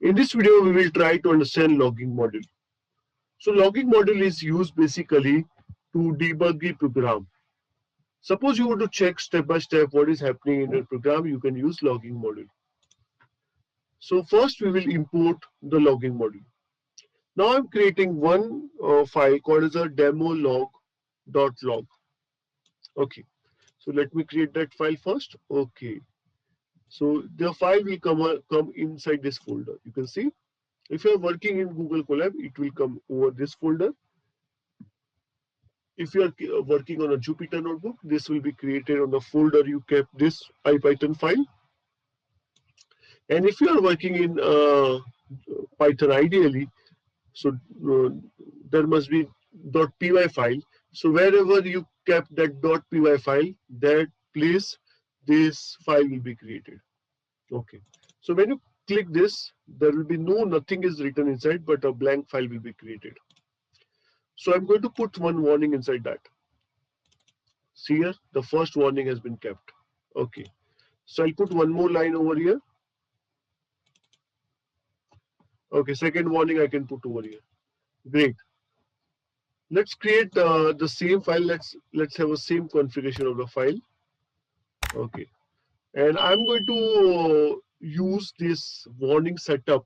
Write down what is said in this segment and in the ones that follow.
In this video, we will try to understand logging module. So logging module is used basically to debug the program. Suppose you want to check step by step what is happening in your program, you can use logging module. So first we will import the logging module. Now I'm creating one file called as a demo log.log. Okay, so let me create that file first. Okay, so the file will come inside this folder. You can see if you are working in Google Colab, it will come over this folder. If you are working on a Jupyter notebook, this will be created on the folder you kept this IPython file. And if you are working in Python ideally, so there must be .py file. So wherever you kept that .py file, that place this file will be created. Okay. So when you click this, there will be nothing is written inside, but a blank file will be created. So I'm going to put one warning inside that. See here, the first warning has been kept. Okay. So I'll put one more line over here. Okay, second warning I can put over here. Great. Let's create the same file. Let's have a same configuration of the file. Okay. And I'm going to use this warning setup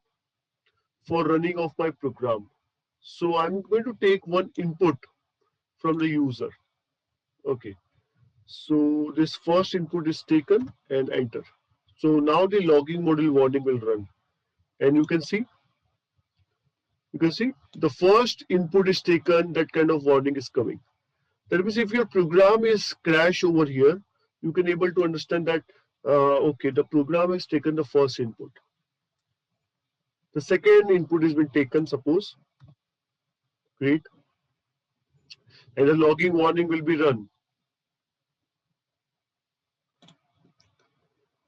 for running of my program. So I'm going to take one input from the user. Okay. So this first input is taken and enter. So now the logging module warning will run. And you can see the first input is taken, that kind of warning is coming. That means if your program is crash over here, you can able to understand that okay, the program has taken the first input. The second input has been taken, suppose. Great. And the logging warning will be run.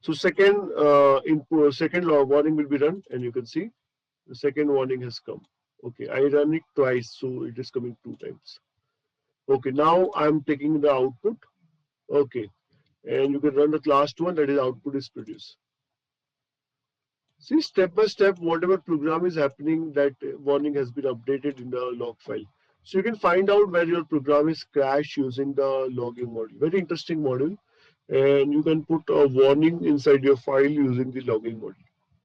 So second log warning will be run, and you can see the second warning has come. Okay, I run it twice, so it is coming 2 times. Okay, now I'm taking the output. Okay, and you can run the last one, that is output is produced. See, step by step, whatever program is happening, that warning has been updated in the log file. So you can find out where your program is crashed using the logging module. Very interesting module. And you can put a warning inside your file using the logging module.